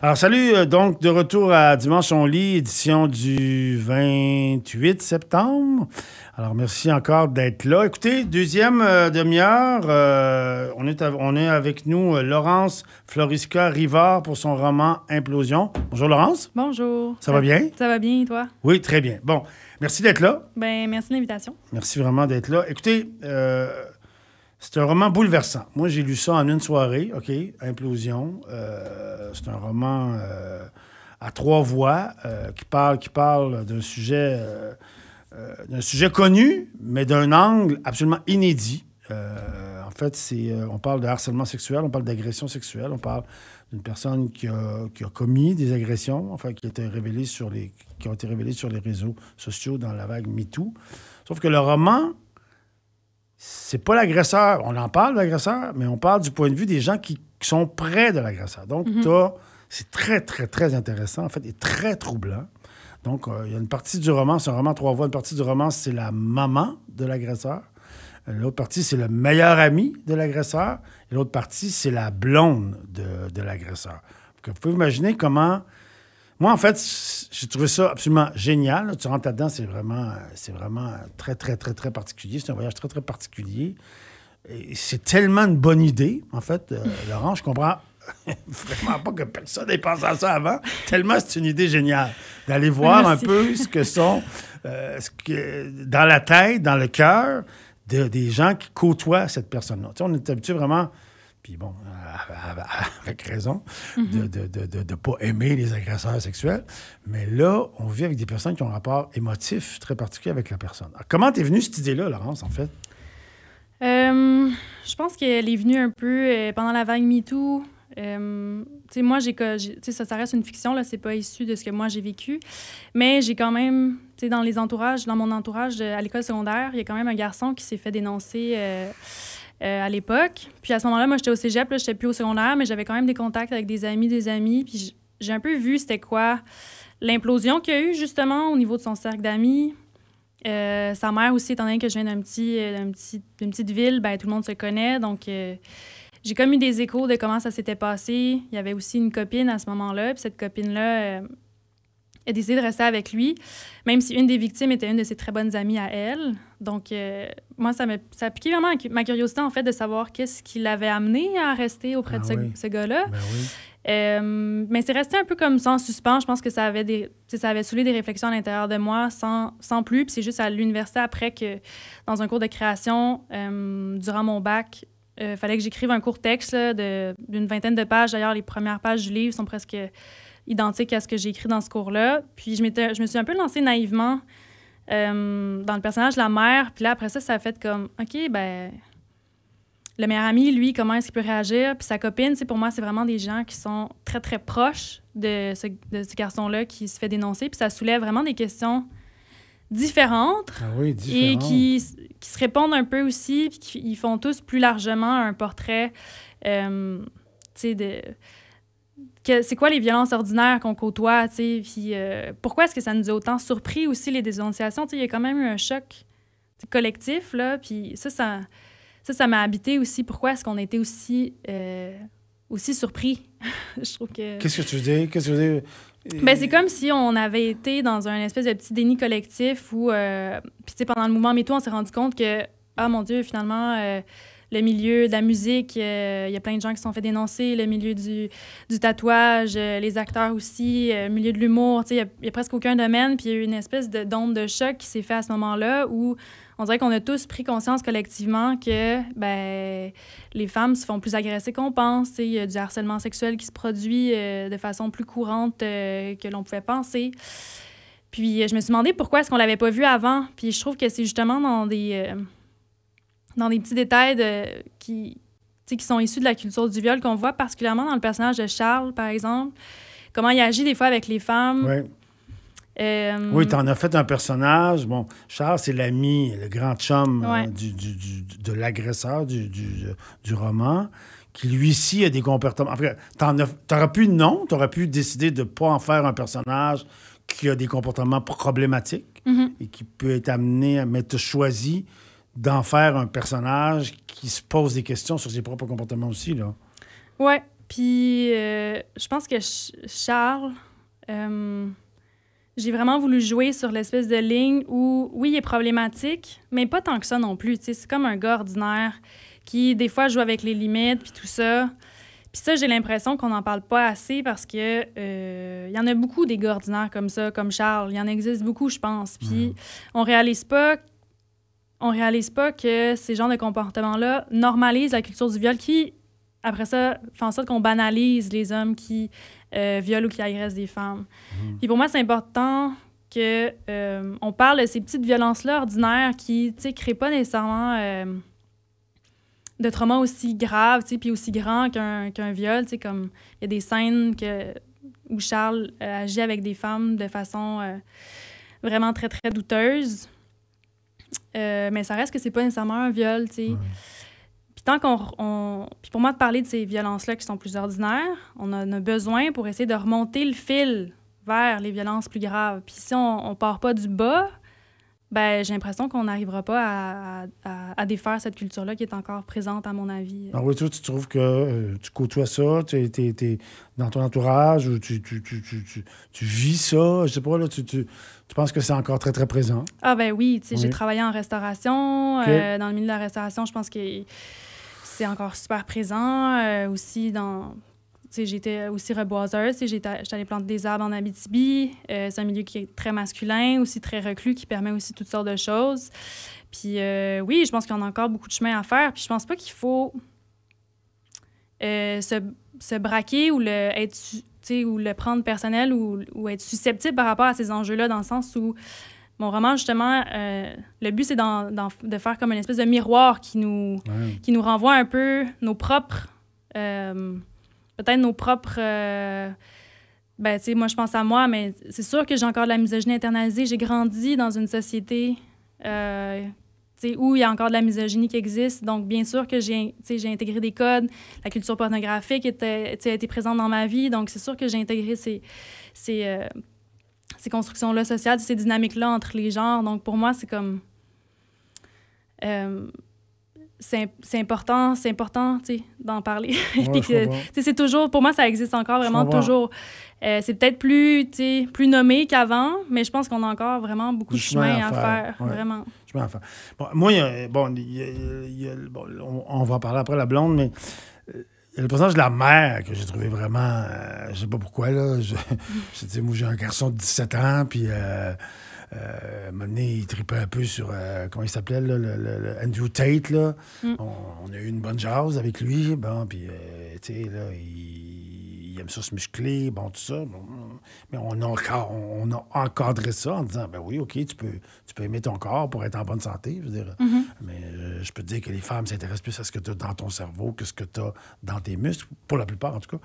Alors, salut, donc de retour à Dimanche on lit, édition du 28 septembre. Alors, merci encore d'être là. Écoutez, deuxième demi-heure, on est avec nous Laurence Florisca-Rivard pour son roman Implosion. Bonjour Laurence. Bonjour. Ça va bien? Ça va bien, et toi? Oui, très bien. Bon, merci d'être là. Ben, merci de l'invitation. Merci vraiment d'être là. Écoutez, c'est un roman bouleversant. Moi, j'ai lu ça en une soirée, OK? Implosion. C'est un roman à trois voix qui parle d'un sujet connu, mais d'un angle absolument inédit. En fait, on parle de harcèlement sexuel, on parle d'agression sexuelle, on parle d'une personne qui a commis des agressions, enfin, qui ont été révélées sur les réseaux sociaux dans la vague MeToo. Sauf que le roman, c'est pas l'agresseur. On en parle de l'agresseur, mais on parle du point de vue des gens qui sont près de l'agresseur. Donc, c'est très, très, très intéressant, en fait, et très troublant. Donc, il y a une partie du roman, c'est un roman à trois voix. Une partie du roman, c'est la maman de l'agresseur. L'autre partie, c'est le meilleur ami de l'agresseur. Et l'autre partie, c'est la blonde de l'agresseur. Donc, vous pouvez imaginer comment... Moi, en fait, j'ai trouvé ça absolument génial. Là, tu rentres là-dedans, c'est vraiment très, très, très, très particulier. C'est un voyage très, très particulier. Et c'est tellement une bonne idée, en fait, Laurent, je comprends vraiment pas que personne n'ait pensé à ça avant, tellement c'est une idée géniale d'aller voir un peu ce que sont, dans la tête, dans le cœur, des gens qui côtoient cette personne-là. Tu sais, on est habitué vraiment... Puis bon, avec raison, de ne pas aimer les agresseurs sexuels. Mais là, on vit avec des personnes qui ont un rapport émotif très particulier avec la personne. Alors, comment t'es venue cette idée-là, Laurence, en fait? Je pense qu'elle est venue un peu pendant la vague MeToo. Moi, ça reste une fiction, là, c'est pas issu de ce que moi j'ai vécu. Mais j'ai quand même, dans mon entourage à l'école secondaire, il y a quand même un garçon qui s'est fait dénoncer... à l'époque. Puis à ce moment-là, moi, j'étais au cégep, là, j'étais plus au secondaire, mais j'avais quand même des contacts avec des amis. Puis j'ai un peu vu c'était quoi l'implosion qu'il y a eu, justement, au niveau de son cercle d'amis. Sa mère aussi, étant donné que je viens d'une petite ville, ben tout le monde se connaît. Donc, j'ai comme eu des échos de comment ça s'était passé. Il y avait aussi une copine à ce moment-là. Puis cette copine-là a décidé de rester avec lui, même si une des victimes était une de ses très bonnes amies à elle. Donc, moi, ça a piqué vraiment ma curiosité, en fait, de savoir qu'est-ce qui l'avait amené à rester auprès de ce gars-là. Ben oui. Mais c'est resté un peu comme ça en suspens. Je pense que ça avait soulevé des réflexions à l'intérieur de moi sans plus. Puis c'est juste à l'université après que, dans un cours de création, durant mon bac, fallait que j'écrive un court texte là, d'une vingtaine de pages. D'ailleurs, les premières pages du livre sont presque identiques à ce que j'ai écrit dans ce cours-là. Puis je me suis un peu lancée naïvement dans le personnage de la mère. Puis là, après ça a fait comme, OK, ben le meilleur ami, lui, comment est-ce qu'il peut réagir? Puis sa copine, pour moi, c'est vraiment des gens qui sont très, très proches de ce garçon-là qui se fait dénoncer. Puis ça soulève vraiment des questions différentes. Ah oui, différentes. Et qui se répondent un peu aussi, puis qui font tous plus largement un portrait, c'est quoi les violences ordinaires qu'on côtoie, puis pourquoi est-ce que ça nous a autant surpris aussi, les dénonciations? Il y a quand même eu un choc collectif, là, puis ça m'a habité aussi. Pourquoi est-ce qu'on a été aussi surpris? Je trouve que... Qu'est-ce que tu veux dire? Ben, c'est comme si on avait été dans un espèce de petit déni collectif où, puis pendant le mouvement MeToo, on s'est rendu compte que, ah mon Dieu, finalement, le milieu de la musique, il y a plein de gens qui se sont fait dénoncer, le milieu du tatouage, les acteurs aussi, le milieu de l'humour, il y a presque aucun domaine, puis il y a eu une espèce d'onde de choc qui s'est fait à ce moment-là où on dirait qu'on a tous pris conscience collectivement que les femmes se font plus agresser qu'on pense. Il y a du harcèlement sexuel qui se produit de façon plus courante que l'on pouvait penser. Puis je me suis demandé pourquoi est-ce qu'on l'avait pas vu avant. Puis je trouve que c'est justement dans des petits détails qui sont issus de la culture du viol qu'on voit, particulièrement dans le personnage de Charles, par exemple. Comment il agit des fois avec les femmes. Oui. Oui, tu en as fait un personnage. Bon, Charles, c'est l'ami, le grand chum de l'agresseur du roman, qui lui-ci a des comportements. Enfin, t'aurais pu décider de ne pas en faire un personnage qui a des comportements problématiques et qui peut être amené à m'être choisi d'en faire un personnage qui se pose des questions sur ses propres comportements aussi, là. Ouais. Puis, je pense que Charles, j'ai vraiment voulu jouer sur l'espèce de ligne où, oui, il est problématique, mais pas tant que ça non plus. C'est comme un gars ordinaire qui, des fois, joue avec les limites, puis tout ça. Puis ça, j'ai l'impression qu'on n'en parle pas assez parce que y en a beaucoup des gars ordinaires comme ça, comme Charles. Il y en existe beaucoup, je pense. Puis on réalise pas que ces genres de comportements-là normalisent la culture du viol qui, après ça, fait en sorte qu'on banalise les hommes qui violent ou qui agressent des femmes. Puis pour moi, c'est important que on parle de ces petites violences-là ordinaires qui, tu sais, créent pas nécessairement de trauma aussi grave, tu sais, puis aussi grand qu'un viol, tu sais, comme il y a des scènes où Charles agit avec des femmes de façon vraiment très, très douteuse. Mais ça reste que c'est pas nécessairement un viol, tu sais. Puis tant Puis pour moi, de parler de ces violences-là qui sont plus ordinaires, on en a besoin pour essayer de remonter le fil vers les violences plus graves. Puis si on part pas du bas, ben j'ai l'impression qu'on n'arrivera pas à défaire cette culture-là qui est encore présente, à mon avis. Ah oui, toi, tu trouves que tu côtoies ça, t'es dans ton entourage, ou tu vis ça, je sais pas, là, tu penses que c'est encore très, très présent? Ah ben oui, tu sais, Oui. j'ai travaillé en restauration. OK. Dans le milieu de la restauration, je pense que c'est encore super présent. Aussi, j'étais aussi reboiseuse. J'étais allée planter des arbres en Abitibi. C'est un milieu qui est très masculin, aussi très reclus, qui permet aussi toutes sortes de choses. Puis oui, je pense qu'il y en a encore beaucoup de chemin à faire. Puis je pense pas qu'il faut se braquer ou le prendre personnel ou être susceptible par rapport à ces enjeux-là, dans le sens où mon roman, justement, le but, c'est de faire comme une espèce de miroir qui nous renvoie un peu nos propres... peut-être nos propres... ben, tu sais, moi, je pense à moi, mais c'est sûr que j'ai encore de la misogynie internalisée. J'ai grandi dans une société où il y a encore de la misogynie qui existe. Donc, bien sûr que j'ai intégré des codes. La culture pornographique a été présente dans ma vie. Donc, c'est sûr que j'ai intégré ces constructions-là sociales, ces dynamiques-là entre les genres. Donc, pour moi, c'est comme... c'est important d'en parler. Ouais, c'est toujours, pour moi, ça existe encore vraiment toujours. C'est peut-être plus nommé qu'avant, mais je pense qu'on a encore vraiment beaucoup de chemin à faire. Ouais. Vraiment. Chemin à faire. Bon, moi, on va en parler après, la blonde, mais il y a le personnage de la mère que j'ai trouvé vraiment... je sais pas pourquoi, là. Moi, j'ai un garçon de 17 ans, puis... à un moment donné, il tripait un peu sur... comment il s'appelait, là, le Andrew Tate, là. On a eu une bonne jase avec lui. Bon, puis, tu sais, là, il aime ça se muscler, bon, tout ça. Bon, mais on a encadré ça en disant, ben oui, OK, tu peux aimer ton corps pour être en bonne santé, je veux dire. Mais je peux te dire que les femmes s'intéressent plus à ce que tu as dans ton cerveau que ce que tu as dans tes muscles, pour la plupart, en tout cas.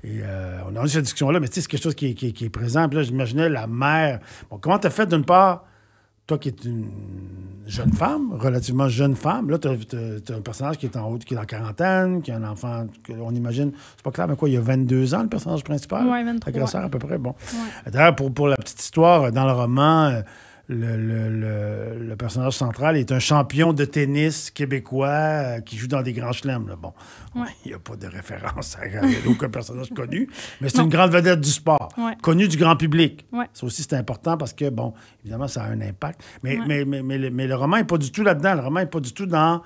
Et on a eu cette discussion-là, mais tu sais, c'est quelque chose qui est présent. Puis là, j'imaginais la mère... Bon, comment t'as fait, d'une part, toi qui es une jeune femme, relativement jeune femme, là, tu as un personnage qui est en haut, qui est dans la quarantaine, qui a un enfant, on imagine, c'est pas clair, mais quoi, il y a 22 ans, le personnage principal? Oui, 23. Agresseur, à peu près, bon. Ouais. D'ailleurs, pour la petite histoire, dans le roman, le personnage central est un champion de tennis québécois qui joue dans des grands chelems, là. Bon, il n'y a pas de référence à aucun personnage connu, mais c'est une grande vedette du sport, connue du grand public. Ouais. Ça aussi, c'est important parce que, bon, évidemment, ça a un impact. Mais le roman n'est pas du tout là-dedans. Le roman n'est pas du tout dans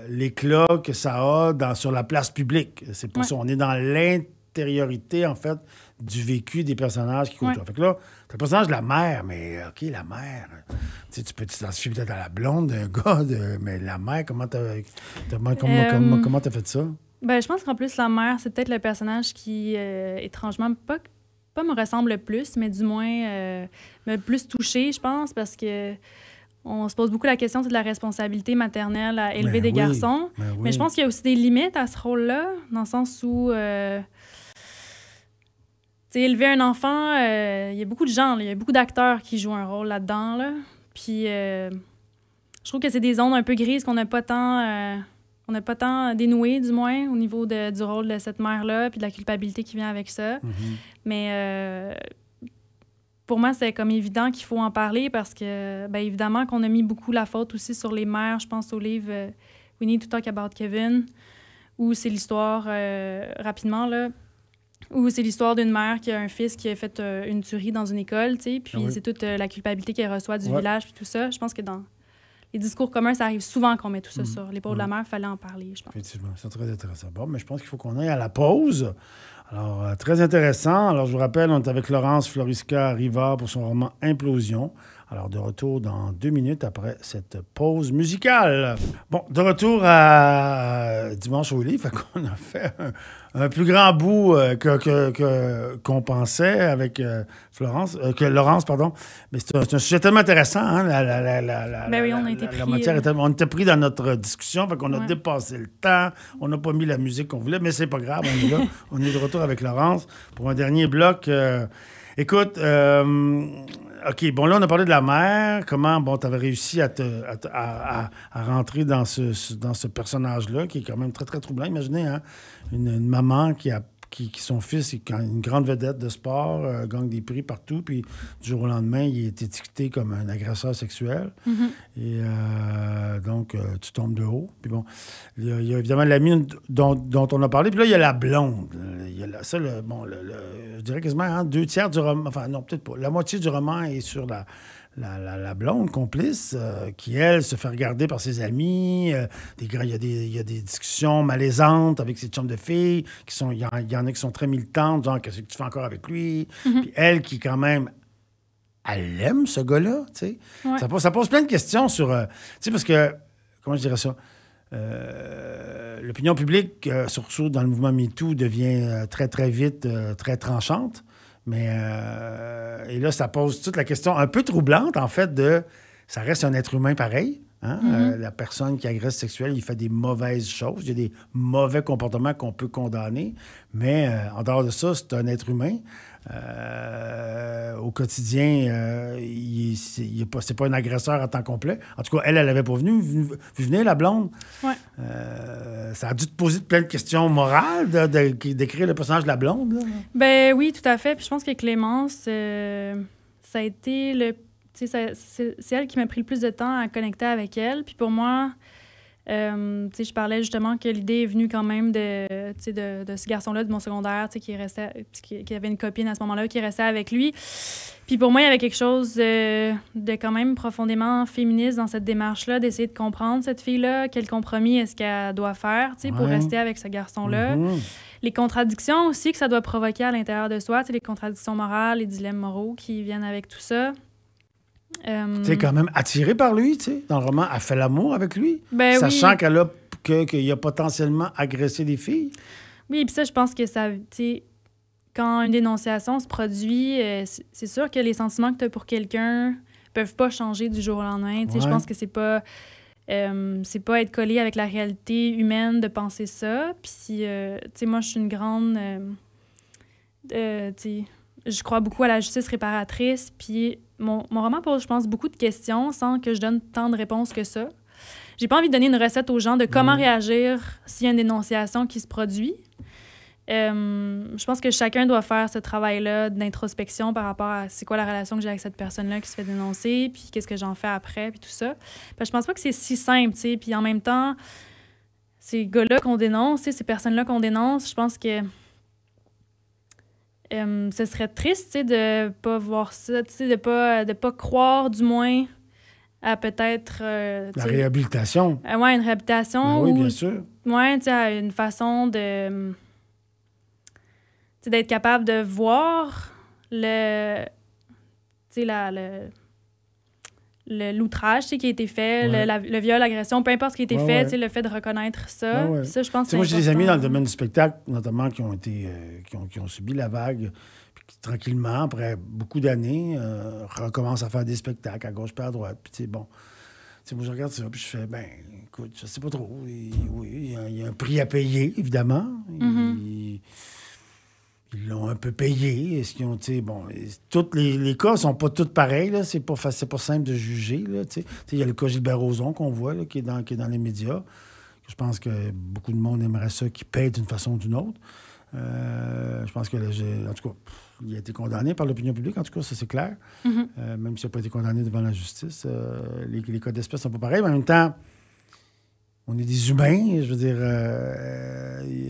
l'éclat que ça a sur la place publique. C'est pas ça. On est dans l'intériorité, en fait, du vécu des personnages qui côtoient. Fait que là, t'as le personnage de la mère, mais OK, la mère, tu peux t'identifier peut-être à la blonde d'un gars, mais la mère, comment t'as fait ça? Ben, je pense qu'en plus, la mère, c'est peut-être le personnage qui, étrangement, pas me ressemble le plus, mais du moins me plus touchée, je pense, parce que on se pose beaucoup la question de la responsabilité maternelle à élever des garçons. Mais je pense qu'il y a aussi des limites à ce rôle-là, dans le sens où... élever un enfant, il y a beaucoup de gens, il y a beaucoup d'acteurs qui jouent un rôle là-dedans. Là. Puis je trouve que c'est des zones un peu grises qu'on n'a pas tant dénouées, du moins, au niveau du rôle de cette mère-là, puis de la culpabilité qui vient avec ça. Mais pour moi, c'est comme évident qu'il faut en parler parce que, bien évidemment, qu'on a mis beaucoup la faute aussi sur les mères. Je pense au livre We Need to Talk About Kevin, où c'est l'histoire, rapidement, là, où c'est l'histoire d'une mère qui a un fils qui a fait une tuerie dans une école, tu sais, puis c'est toute la culpabilité qu'elle reçoit du village, puis tout ça. Je pense que dans les discours communs, ça arrive souvent qu'on met tout ça sur l'épaule de la mère. Il fallait en parler, je pense. Effectivement, c'est très intéressant. Bon, mais je pense qu'il faut qu'on aille à la pause. Alors, très intéressant. Alors, je vous rappelle, on est avec Laurence Florisca-Rivard pour son roman Implosion. Alors, de retour dans 2 minutes après cette pause musicale. Bon, de retour à Dimanche au lit. Fait qu'on a fait un plus grand bout qu'on pensait avec Laurence, pardon. Mais c'est un sujet tellement intéressant, hein? On a été pris. La matière on était pris dans notre discussion, fait qu'on a dépassé le temps. On n'a pas mis la musique qu'on voulait, mais c'est pas grave, on est là. On est de retour avec Laurence pour un dernier bloc. Écoute, OK, bon, là, on a parlé de la mère. Comment, bon, tu avais réussi à rentrer dans ce personnage-là, qui est quand même très, très troublant. Imaginez, hein, une maman qui son fils est une grande vedette de sport, gagne des prix partout, puis du jour au lendemain, il est étiqueté comme un agresseur sexuel. Et donc, tu tombes de haut. Puis bon, il y a évidemment l'ami dont on a parlé. Puis là, il y a la blonde. Il y a je dirais quasiment 2 tiers du roman. Enfin, non, peut-être pas. La moitié du roman est sur la blonde complice qui, elle, se fait regarder par ses amis. Il y a des discussions malaisantes avec ses chums de filles. Il y en a qui sont très militantes, genre, qu'est-ce que tu fais encore avec lui? Puis elle, qui, quand même, elle aime ce gars-là, tu sais. Ouais. Ça pose plein de questions sur... tu sais, parce que... Comment je dirais ça? L'opinion publique, surtout dans le mouvement MeToo, devient très, très vite très tranchante. Mais et là, ça pose toute la question un peu troublante, en fait, ça reste un être humain pareil. Hein? La personne qui agresse sexuellement, il fait des mauvaises choses. Il y a des mauvais comportements qu'on peut condamner. Mais en dehors de ça, c'est un être humain. Au quotidien, c'est pas un agresseur à temps complet. En tout cas, elle avait pas vu venir, la blonde. Ouais. Ça a dû te poser plein de questions morales d'écrire le personnage de la blonde. Là. Ben oui, tout à fait. Puis je pense que Clémence, ça a été c'est elle qui m'a pris le plus de temps à connecter avec elle. Puis pour moi, je parlais justement que l'idée est venue quand même de ce garçon-là de mon secondaire, qui avait une copine à ce moment-là, qui restait avec lui. Puis pour moi, il y avait quelque chose de quand même profondément féministe dans cette démarche-là, d'essayer de comprendre cette fille-là, quel compromis est-ce qu'elle doit faire pour rester avec ce garçon-là. Les contradictions aussi que ça doit provoquer à l'intérieur de soi, les contradictions morales, les dilemmes moraux qui viennent avec tout ça. Tu es quand même attirée par lui, tu sais. Dans le roman, elle fait l'amour avec lui, sachant qu'il a potentiellement agressé des filles. Oui, et puis ça, je pense que ça, tu sais, quand une dénonciation se produit, c'est sûr que les sentiments que tu as pour quelqu'un peuvent pas changer du jour au lendemain. Je pense que c'est pas être collé avec la réalité humaine de penser ça. Puis, moi, je suis une grande... je crois beaucoup à la justice réparatrice, puis mon roman pose, je pense, beaucoup de questions sans que je donne tant de réponses que ça. J'ai pas envie de donner une recette aux gens de comment réagir s'il y a une dénonciation qui se produit. Je pense que chacun doit faire ce travail-là d'introspection par rapport à c'est quoi la relation que j'ai avec cette personne-là qui se fait dénoncer, puis qu'est-ce que j'en fais après, puis tout ça. Je pense pas que c'est si simple, tu sais. Puis en même temps, ces gars-là qu'on dénonce, ces personnes-là qu'on dénonce, je pense que ce serait triste, de pas voir ça, de pas croire, du moins, à peut-être... la réhabilitation. Une réhabilitation. Oui, bien sûr. Oui, à une façon de... d'être capable de voir l'outrage qui a été fait, le viol, l'agression, peu importe ce qui a été fait, le fait de reconnaître ça. Ça, je pense que c'est moi, j'ai des amis dans le domaine du spectacle, notamment, qui ont subi la vague, puis qui, tranquillement, après beaucoup d'années, recommencent à faire des spectacles à gauche puis à droite. Puis, bon, moi, je regarde ça, puis je fais, écoute, je sais pas trop. Oui, il y a un prix à payer, évidemment. Ils l'ont un peu payé. Est-ce qu'ils ont, tous les cas sont pas tous pareils, là. C'est pas simple de juger, là, il y a le cas Gilbert Rozon qu'on voit, là, qui est dans les médias. Je pense que beaucoup de monde aimerait ça qu'il paye d'une façon ou d'une autre. Je pense que, en tout cas, il a été condamné par l'opinion publique, en tout cas, ça, c'est clair. Même s'il n'a pas été condamné devant la justice. Les cas d'espèce sont pas pareils, mais en même temps, On est des humains, je veux dire,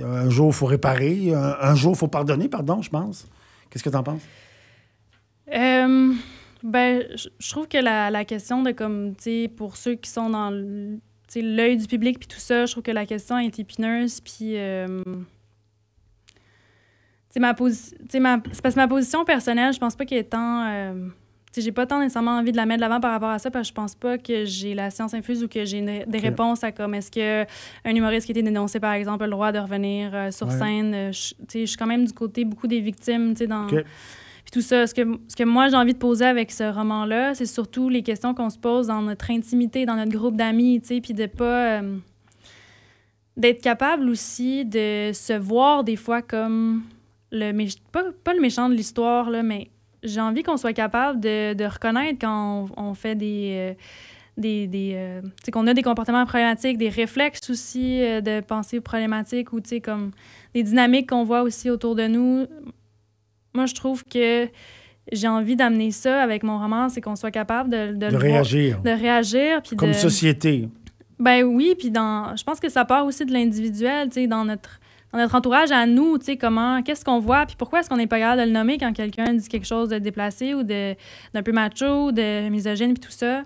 un jour, il faut réparer, un jour, il faut pardonner, je pense. Qu'est-ce que tu en penses? Je trouve que la question de, comme, tu sais, pour ceux qui sont dans l'œil du public puis tout ça, je trouve que la question est épineuse, puis... c'est parce que ma position personnelle, je pense pas qu'elle est tant... j'ai pas tant nécessairement envie de la mettre de l'avant par rapport à ça, parce que je pense pas que j'ai la science infuse ou que j'ai des réponses à comme est-ce qu'un humoriste qui a été dénoncé, par exemple, a le droit de revenir sur scène. Je suis quand même du côté beaucoup des victimes, dans... Puis tout ça, ce que moi, j'ai envie de poser avec ce roman-là, c'est surtout les questions qu'on se pose dans notre intimité, dans notre groupe d'amis, puis de pas... d'être capable aussi de se voir des fois comme pas le méchant de l'histoire, là, mais... J'ai envie qu'on soit capable de reconnaître quand on fait qu'on a des comportements problématiques, des réflexes aussi de pensée problématique ou comme des dynamiques qu'on voit aussi autour de nous. Moi, je trouve que j'ai envie d'amener ça avec mon roman, c'est qu'on soit capable de réagir. De réagir. Puis comme société. Ben oui, puis je pense que ça part aussi de l'individuel, dans notre entourage à nous, qu'est-ce qu'on voit, puis pourquoi est-ce qu'on n'est pas capable de le nommer quand quelqu'un dit quelque chose de déplacé ou d'un peu macho, de misogyne, puis tout ça.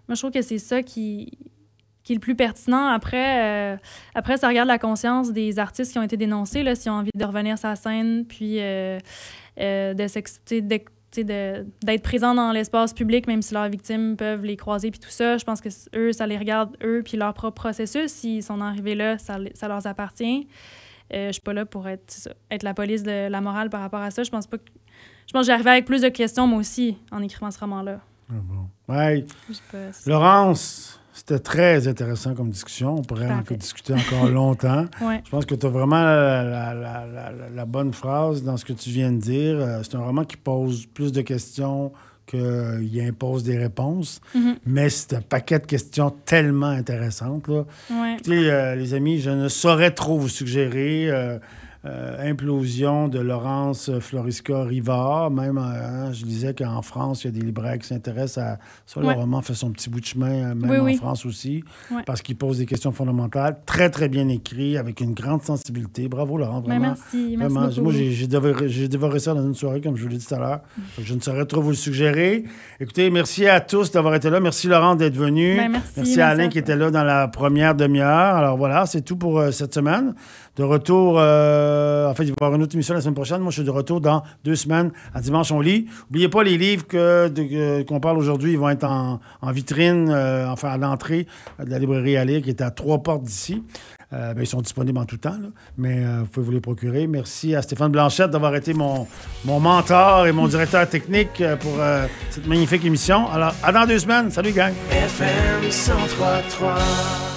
Moi, je trouve que c'est ça qui est le plus pertinent. Après, ça regarde la conscience des artistes qui ont été dénoncés, là, s'ils ont envie de revenir sur la scène, puis d'être présents dans l'espace public, même si leurs victimes peuvent les croiser, puis tout ça. Je pense que eux, ça les regarde, eux, puis leur propre processus. S'ils sont arrivés là, ça leur appartient. Je suis pas là pour être la police de la morale par rapport à ça. Je pense que j'arrivais avec plus de questions, moi aussi, en écrivant ce roman-là. Ah bon. Ouais. Laurence, c'était très intéressant comme discussion. On pourrait discuter encore longtemps. Ouais. Je pense que tu as vraiment la bonne phrase dans ce que tu viens de dire. C'est un roman qui pose plus de questions qu'il impose des réponses. Mm-hmm. Mais c'est un paquet de questions tellement intéressantes. Là. Ouais. Écoutez, les amis, je ne saurais trop vous suggérer Implosion de Laurence Florisca-Rivard. Même, je disais qu'en France, il y a des libraires qui s'intéressent à ça. Le roman fait son petit bout de chemin, même en France aussi, parce qu'il pose des questions fondamentales. Très, très bien écrit, avec une grande sensibilité. Bravo, Laurent, vraiment. Merci vraiment. Beaucoup. Moi, j'ai dévoré ça dans une soirée, comme je vous l'ai dit tout à l'heure. Je ne saurais trop vous le suggérer. Écoutez, merci à tous d'avoir été là. Merci, Laurent, d'être venu. Merci à Alain qui était là dans la première demi-heure. Alors voilà, c'est tout pour cette semaine. De retour, en fait, il va y avoir une autre émission la semaine prochaine. Moi, je suis de retour dans 2 semaines. À Dimanche, on lit. N'oubliez pas les livres qu'on parle aujourd'hui. Ils vont être en vitrine, enfin à l'entrée de la librairie à lire, qui est à 3 portes d'ici. Ils sont disponibles en tout temps, là. Mais vous pouvez vous les procurer. Merci à Stéphane Blanchette d'avoir été mon mentor et mon directeur technique pour cette magnifique émission. Alors, à dans 2 semaines. Salut, gang! FM 103.3